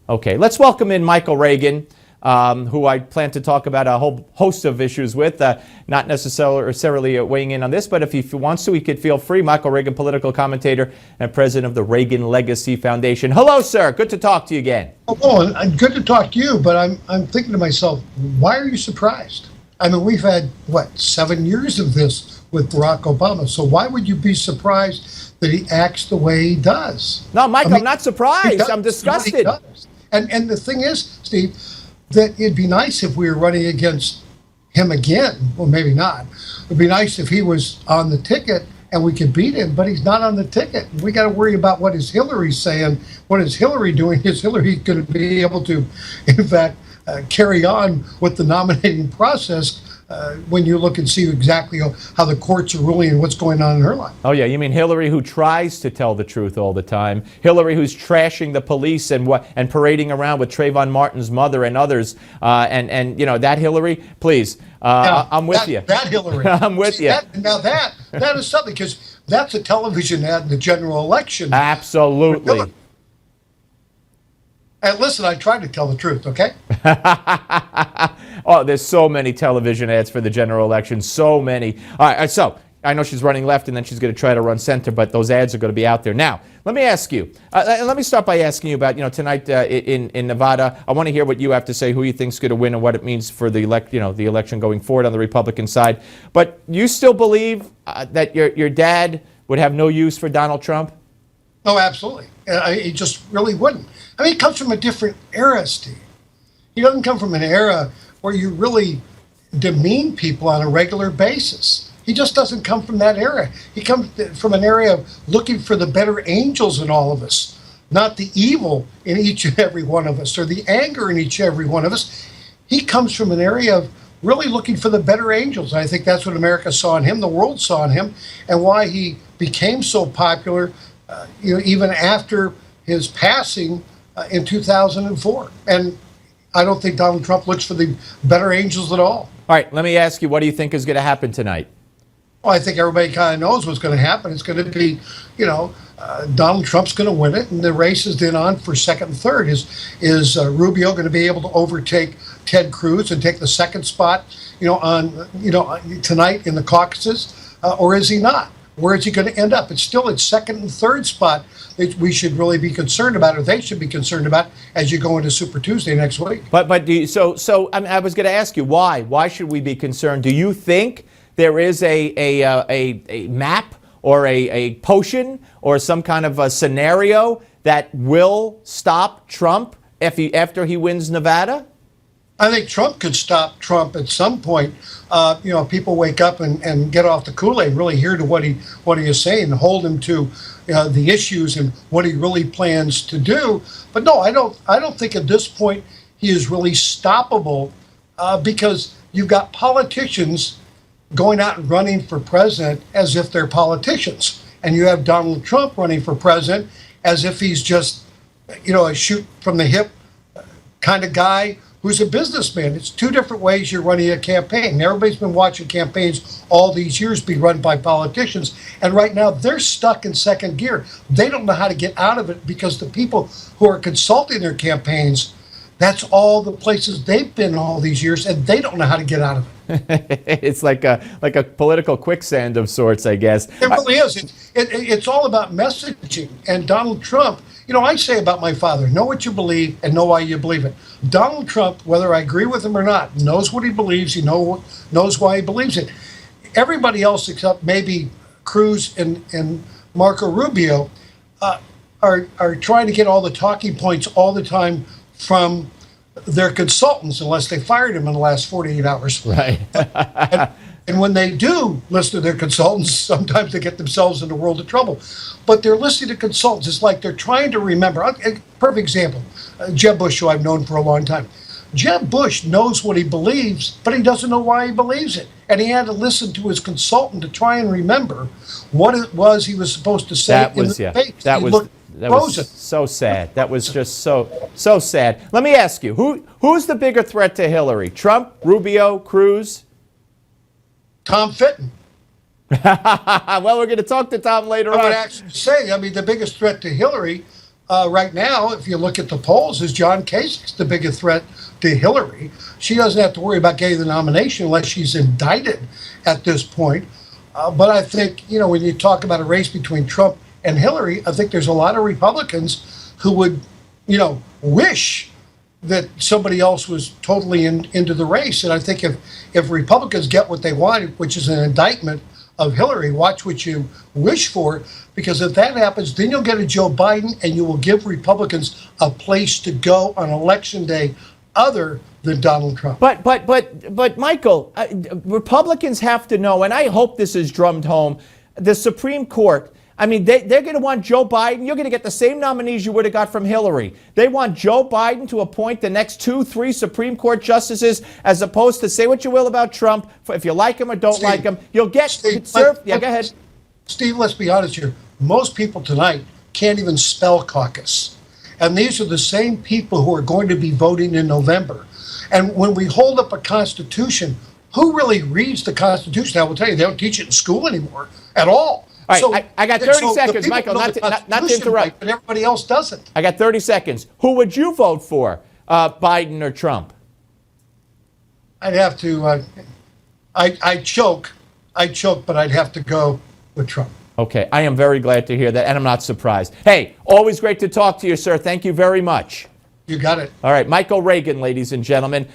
Okay, let's welcome in Michael Reagan, who I plan to talk about a whole host of issues with, not necessarily weighing in on this, but if he wants to, he could feel free. Michael Reagan, political commentator and president of the Reagan Legacy Foundation. Hello, sir. Good to talk to you again. Oh, and good to talk to you, but I'm thinking to myself, why are you surprised? I mean, we've had, 7 years of this with Barack Obama, so why would you be surprised that he acts the way he does? No, Michael, I'm not surprised. I'm disgusted. And the thing is, Steve, that it'd be nice if we were running against him again. Well, maybe not. It'd be nice if he was on the ticket and we could beat him, but he's not on the ticket. We got to worry about what is Hillary saying. What is Hillary doing? Is Hillary going to be able to, in fact, carry on with the nominating process when you look and see exactly how the courts are ruling and what's going on in her life? Oh, yeah. You mean Hillary, who tries to tell the truth all the time? Hillary, who's trashing the police and parading around with Trayvon Martin's mother and others? And you know, that Hillary, please, I'm with you. That Hillary. I'm with you. That is something, because that's a television ad in the general election. Absolutely. And listen, I tried to tell the truth, okay? Oh, there's so many television ads for the general election, so many. All right, so I know she's running left and then she's going to try to run center, but those ads are going to be out there. Now, let me ask you, let me start by asking you about, tonight in Nevada. I want to hear what you have to say, who you think's going to win and what it means for the election going forward on the Republican side. But you still believe that your dad would have no use for Donald Trump? Oh, absolutely. He just really wouldn't. I mean, he comes from a different era, Steve. He doesn't come from an era where you really demean people on a regular basis. He just doesn't come from that era. He comes from an area of looking for the better angels in all of us, not the evil in each and every one of us or the anger in each and every one of us. He comes from an area of really looking for the better angels. I think that's what America saw in him, the world saw in him, and why he became so popular, even after his passing in 2004. And I don't think Donald Trump looks for the better angels at all. All right, let me ask you, what do you think is going to happen tonight? Well, I think everybody kind of knows what's going to happen. It's going to be, Donald Trump's going to win it, and the race is then on for second and third. Is Rubio going to be able to overtake Ted Cruz and take the second spot, tonight in the caucuses, or is he not? Where is he going to end up? It's still its second and third spot that we should really be concerned about, or they should be concerned about, as you go into Super Tuesday next week. But I was going to ask you, why? Why should we be concerned? Do you think there is a map or a potion or some kind of a scenario that will stop Trump after he wins Nevada? I think Trump could stop Trump at some point. People wake up and get off the Kool-Aid, really hear to what he is saying, and hold him to the issues and what he really plans to do. But no, I don't think at this point he is really stoppable, because you've got politicians going out and running for president as if they're politicians, and you have Donald Trump running for president as if he's just a shoot from the hip kind of guy who's a businessman. It's two different ways you're running a campaign. Everybody's been watching campaigns all these years be run by politicians, and right now they're stuck in second gear. They don't know how to get out of it, because the people who are consulting their campaigns, that's all the places they've been all these years, and they don't know how to get out of it. It's like a political quicksand of sorts, I guess. It really is. It's all about messaging. And Donald Trump, I say about my father, know what you believe and know why you believe it. Donald Trump, whether I agree with him or not, knows what he believes. He knows why he believes it. Everybody else, except maybe Cruz and Marco Rubio, are trying to get all the talking points all the time from their consultants, unless they fired him in the last 48 hours. Right. And when they do listen to their consultants, sometimes they get themselves in a world of trouble. But they're listening to consultants. It's like they're trying to remember. A perfect example, Jeb Bush, who I've known for a long time. Jeb Bush knows what he believes, but he doesn't know why he believes it. And he had to listen to his consultant to try and remember what it was he was supposed to say in the debate. That was so sad. That was just so sad. Let me ask you, who's the bigger threat to Hillary? Trump, Rubio, Cruz? Tom Fitton. Well, we're going to talk to Tom later on. I would actually say, the biggest threat to Hillary right now, if you look at the polls, is John Kasich's the biggest threat to Hillary. She doesn't have to worry about getting the nomination unless she's indicted at this point. But I think, when you talk about a race between Trump and Hillary, I think there's a lot of Republicans who would, wish that somebody else was totally into the race. And I think if Republicans get what they want, which is an indictment of Hillary, watch what you wish for, because if that happens, then you'll get a Joe Biden and you will give Republicans a place to go on Election Day other than Donald Trump. But Michael, Republicans have to know, and I hope this is drummed home, the Supreme Court, I mean, they're going to want Joe Biden. You're going to get the same nominees you would have got from Hillary. They want Joe Biden to appoint the next 2, 3 Supreme Court justices, as opposed to say what you will about Trump. If you like him or don't like him, you'll get served. Yeah, go ahead. Steve, let's be honest here. Most people tonight can't even spell caucus. And these are the same people who are going to be voting in November. And when we hold up a Constitution, who really reads the Constitution? I will tell you, they don't teach it in school anymore at all. All right, I got 30 seconds, Michael, not to interrupt. Right, but everybody else doesn't. I got 30 seconds. Who would you vote for, Biden or Trump? I'd have to, I'd choke, but I'd have to go with Trump. Okay, I am very glad to hear that, and I'm not surprised. Hey, always great to talk to you, sir. Thank you very much. You got it. All right, Michael Reagan, ladies and gentlemen.